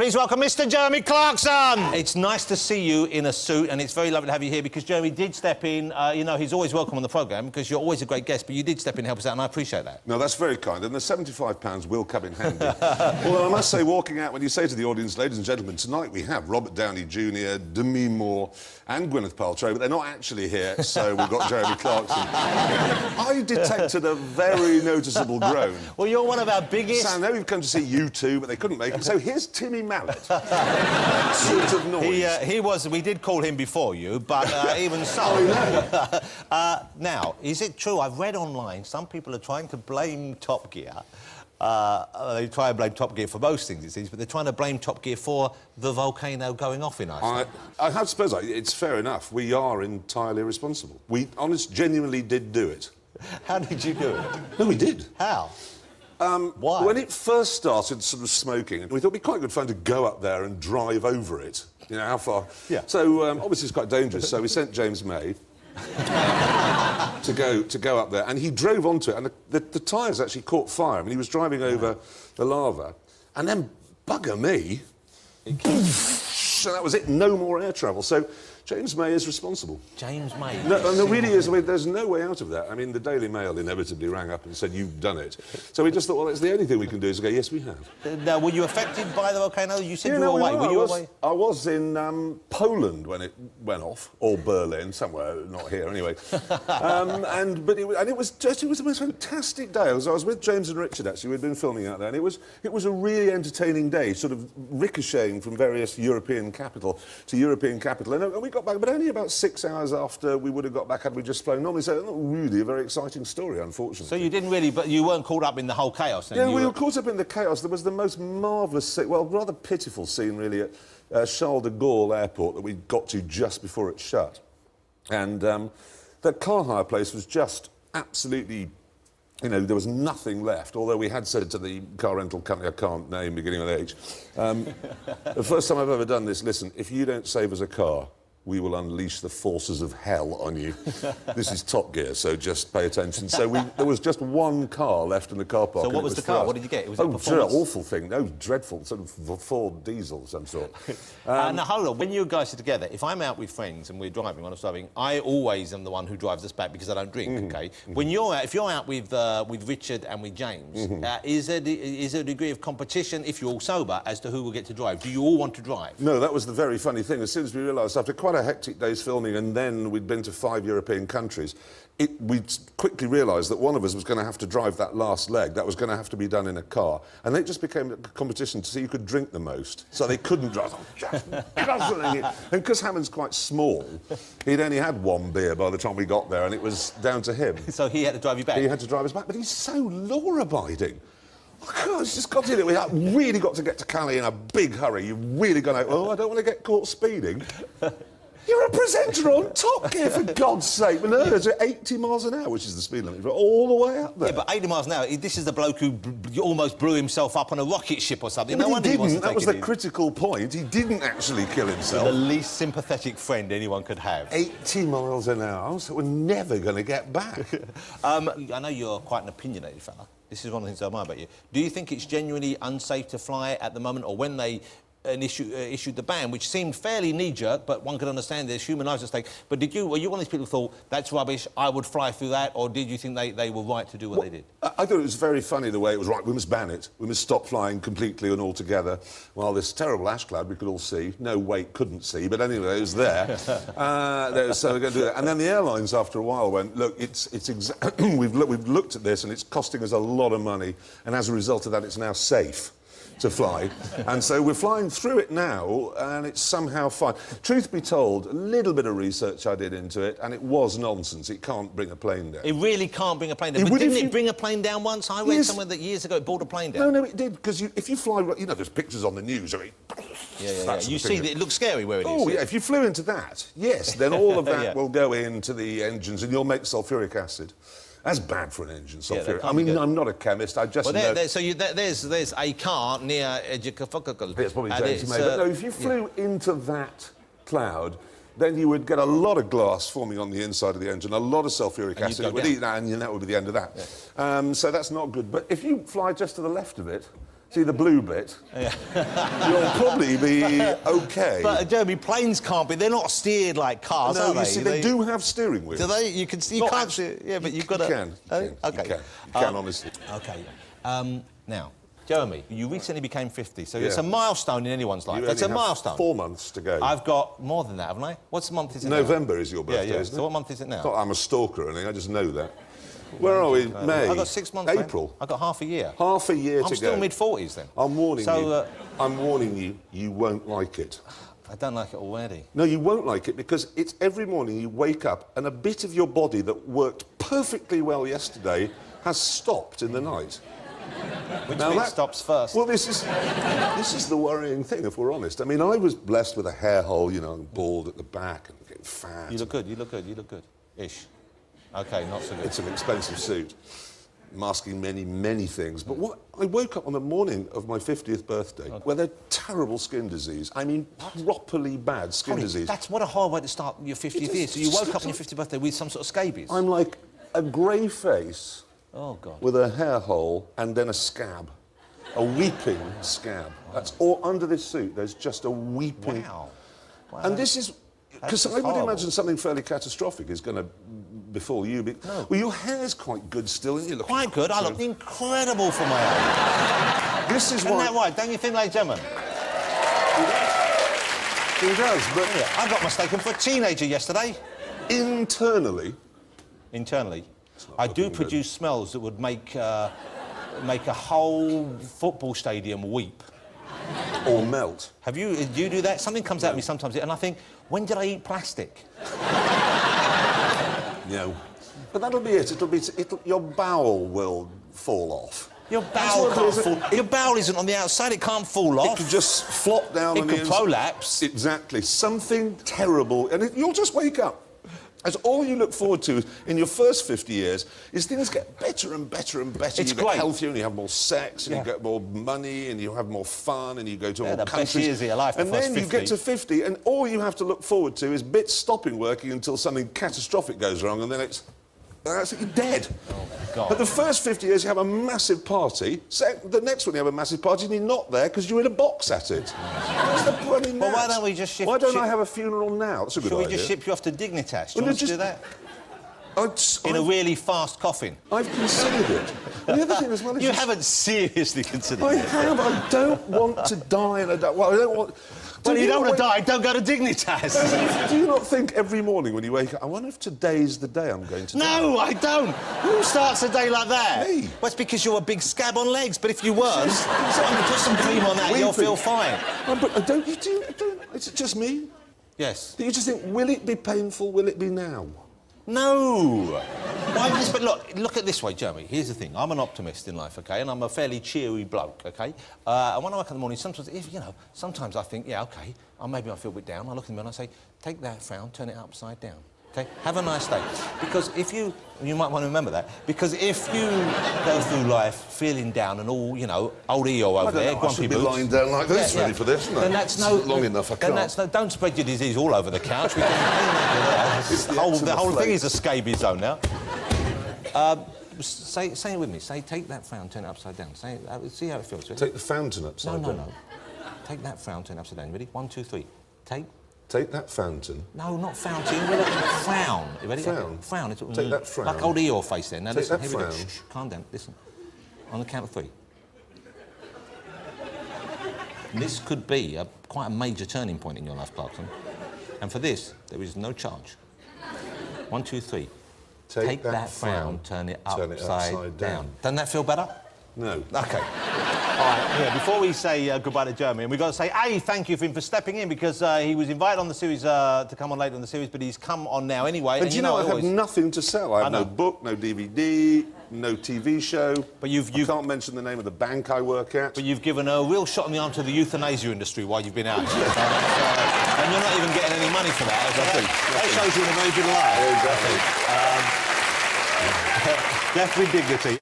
Please welcome Mr. Jeremy Clarkson. It's nice to see you in a suit, and it's very lovely to have you here because Jeremy did step in. You know, he's always welcome on the programme because you're always a great guest, but you did step in and help us out, and I appreciate that. No, that's very kind, and the £75 will come in handy. Although I must say, walking out, when you say to the audience, ladies and gentlemen, tonight we have Robert Downey Jr., Demi Moore and Gwyneth Paltrow, but they're not actually here, so we've got Jeremy Clarkson. I detected a very noticeable groan. Well, you're one of our biggest... Sam, now we've come to see you two, but they couldn't make it, so here's Timmy Mallet. Sort of noise. He was... We did call him before you, but even so... Oh, no. Now, is it true? I've read online some people are trying to blame Top Gear. They try and blame Top Gear for most things, it seems, but they're trying to blame Top Gear for the volcano going off in Iceland. I have to suppose it's fair enough. We are entirely responsible. We, honest, genuinely did do it. How did you do it? No, we did. How? Why? When it first started sort of smoking, we thought it'd be quite good fun to go up there and drive over it. You know, how far? Yeah. So, obviously it's quite dangerous, so we sent James May to go up there, and he drove onto it, and the tyres actually caught fire. I mean, he was driving over the lava, and then, bugger me, and that was it, no more air travel. So James May is responsible. James May? No, and there really is. I mean, there's no way out of that. I mean, the Daily Mail inevitably rang up and said, you've done it. So we just thought, well, that's the only thing we can do is go, yes, we have. Now, were you affected by the volcano? You said you were away. Were you away? I was in Poland when it went off, or Berlin, somewhere, not here anyway. But it was the most fantastic day. I was with James and Richard, actually. We'd been filming out there, and it was a really entertaining day, sort of ricocheting from various European capital to European capital. And we got back, but only about 6 hours after we would have got back had we just flown normally. So not really a very exciting story, unfortunately. So you didn't really, but you weren't caught up in the whole chaos then? Yeah, we were caught up in the chaos. There was the most marvellous, well, rather pitiful scene, really, at Charles de Gaulle Airport that we got to just before it shut. And that car hire place was just absolutely... You know, there was nothing left, although we had said to the car rental company, I can't name, beginning with H, the first time I've ever done this, listen, if you don't save us a car, we will unleash the forces of hell on you. This is Top Gear, so just pay attention. So there was just one car left in the car park. So what was the car? What did you get? Was it a performance? Awful thing. No, dreadful. Sort of Ford diesel of some sort. Now, hold on. When you guys are together, if I'm out with friends and we're driving, when I'm driving, I always am the one who drives us back because I don't drink, OK? When you're out, if you're out with Richard and with James, is there a degree of competition, if you're all sober, as to who will get to drive? Do you all want to drive? No, that was the very funny thing. As soon as we realised, after quite a hectic day's filming, and then we'd been to 5 European countries, we quickly realised that one of us was going to have to drive that last leg. That was going to have to be done in a car. And it just became a competition to see who could drink the most. So they couldn't drive. And because Hammond's quite small, he'd only had one beer by the time we got there, and it was down to him. So he had to drive you back? He had to drive us back, but he's so law-abiding. Oh, God, it's just got to do it. We really got to get to Calais in a big hurry. You've really got to... Oh, I don't want to get caught speeding. You're a presenter on Top Gear, for God's sake. No, there's 80 miles an hour, which is the speed limit, all the way up there. Yeah, but 80 miles an hour, this is the bloke who almost blew himself up on a rocket ship or something. Yeah, no wonder he he wants didn't. to take That was the critical point. He didn't actually kill himself. The least sympathetic friend anyone could have. 80 miles an hour, so we're never going to get back. I know you're quite an opinionated fella. This is one of the things I admire about you. Do you think it's genuinely unsafe to fly at the moment, or when they issued the ban, which seemed fairly knee-jerk, but one could understand there's human lives at stake. But were you one of these people who thought, that's rubbish, I would fly through that, or did you think they were right to do what they did? I thought it was very funny the way it was right. We must ban it. We must stop flying completely and altogether. Well, this terrible ash cloud we could all see. No, wait, couldn't see, but anyway, it was there. So we're going to do that. And then the airlines, after a while, went, look, we've looked at this, and it's costing us a lot of money, and as a result of that, it's now safe to fly, and so we're flying through it now, and it's somehow fine. Truth be told, a little bit of research I did into it, and it was nonsense. It can't bring a plane down. It really can't bring a plane down. But didn't it bring a plane down once? I read somewhere that years ago it brought a plane down. No, it did, because if you fly... You know, there's pictures on the news. I mean, yeah. You see that it looks scary where it is. Oh, yeah, if you flew into that, yes, then all of that will go into the engines, and you'll make sulphuric acid. That's bad for an engine, sulphuric. I mean, I'm not a chemist, I just know... there's a car near Ejikafokakal. It's probably James May, but no, if you flew into that cloud, then you would get a lot of glass forming on the inside of the engine, a lot of sulphuric acid, and that would be the end of that. Yeah. So that's not good. But if you fly just to the left of it, See the blue bit? Yeah. You'll probably be OK. But, Jeremy, planes can't be... They're not steered like cars, no, are they? you see, they do have steering wheels. Do they? You can see... You Not can't actually, see it. Yeah, but you've got to... You can. Okay. You can, honestly. OK. Now, Jeremy, you recently became 50, so it's Yeah. a milestone in anyone's life. You It's a only have milestone. 4 months to go. I've got more than that, haven't I? What's month is it now? November is your birthday, yeah. isn't it? So what month is it now? Not I'm a stalker or anything, I just know that. Where are we? May? I've got 6 months, April. mate. I've got half a year. Half a year to I'm go. still mid-40s then. I'm warning So, you. I'm warning you, you won't like it. I don't like it already. No, you won't like it because it's every morning you wake up and a bit of your body that worked perfectly well yesterday has stopped in the night. Which Now bit that- stops first? Well, this is the worrying thing, if we're honest. I mean, I was blessed with a hair hole, you know, and bald at the back and getting fat. You look good, you look good, you look good. Ish. OK, not so good. It's an expensive suit, masking many, many things. But what I woke up on the morning of my 50th birthday where they're terrible skin disease. I mean, properly bad skin Holly, disease. that's what a hard way to start your 50th year. So you woke up on your 50th birthday with some sort of scabies? I'm like a grey face Oh, God. with a hair hole and then a scab. A weeping scab. That's all under this suit. There's just a weeping... Wow. And this is... Because I would horrible. imagine something fairly catastrophic is going to befall you. No. Well, your hair's quite good still, and you look... Quite good. I look incredible for my age. This is Isn't why... that right? Don't you think, ladies and gentlemen? He does, but I got mistaken for a teenager yesterday. internally... Internally, I do looking produce smells that would make a whole football stadium weep. Or melt. Do you do that? Something comes at me sometimes, and I think, when did I eat plastic? No. But that'll be it. Your bowel will fall off. Your bowel what it can't is. fall. Your bowel isn't on the outside; it can't fall It off. could just flop down It on could the inside. prolapse. Exactly. Something terrible. And you'll just wake up. That's all you look forward to in your first 50 years is things get better and better and better. It's you great. get healthier and you have more sex and Yeah. you get more money and you have more fun and you go to more the best countries. years of your life, the and first then you 50. get to 50 and all you have to look forward to is bits stopping working until something catastrophic goes wrong and then it's absolutely dead. Oh, my God. But the first 50 years you have a massive party. The next one you have a massive party and you're not there because you're in a box at it. What's the point in Well, that? why don't we just shift... Why don't I have a funeral now? That's a good Shall we idea. just ship you off to Dignitas? Do you Well, want to just- do that? In a I've- really fast coffin? I've considered it. And the other thing as well is... You haven't seriously considered I it. have. I don't want to die in a... Well, I don't want... Well, you don't want to not die, don't go to Dignitas. Do you not think every morning when you wake up, I wonder if today's the day I'm going to die? No, I don't. Who starts a day like that? Me. Well, it's because you're a big scab on legs, but if you weren't, put some cream on that, you'll feel fine. But don't you do... Is it just me? Yes. Do you just think, will it be painful, will it be now? No. Why this? But look at it this way, Jeremy. Here's the thing. I'm an optimist in life, OK? And I'm a fairly cheery bloke, OK? And when I wake up in the morning, sometimes I think, yeah, OK, maybe I feel a bit down. I look in the mirror and I say, take that frown, turn it upside down. OK? Have a nice day. Because if you might want to remember that, because if you go through life feeling down and all, old EO over there, I grumpy should be boots... lying down like this, ready for this, isn't I? Then that's It's no... long enough, I then can't. don't spread your disease all over the couch. We can the whole thing is a scabies zone now. Say it with me. Say, take that frown, turn it upside down. Say, see how it feels. Take the fountain upside down. No. Take that frown, turn it upside down. Ready? 1, 2, 3. Take that fountain. No, not fountain. Frown. You ready? Frown. Okay. Frown. Take that frown. Like old Eeyore face there. Now Take listen. that Here we go. frown. Shh, calm down. Listen. On the count of 3. This could be quite a major turning point in your life, Clarkson. And for this, there is no charge. 1, 2, 3. Take that frown, turn it upside down. Doesn't that feel better? No. OK. All right, yeah, before we say goodbye to Jeremy, and we've got to say, thank you for him for stepping in, because he was invited on the series to come on later in the series, but he's come on now anyway. But you know, I have nothing to sell. I have know. no book, no DVD, no TV show. But I can't mention the name of the bank I work at. But you've given a real shot in the arm to the euthanasia industry while you've been out here. And you're not even getting any money for that. That shows you in a very good light. Exactly. Death with dignity.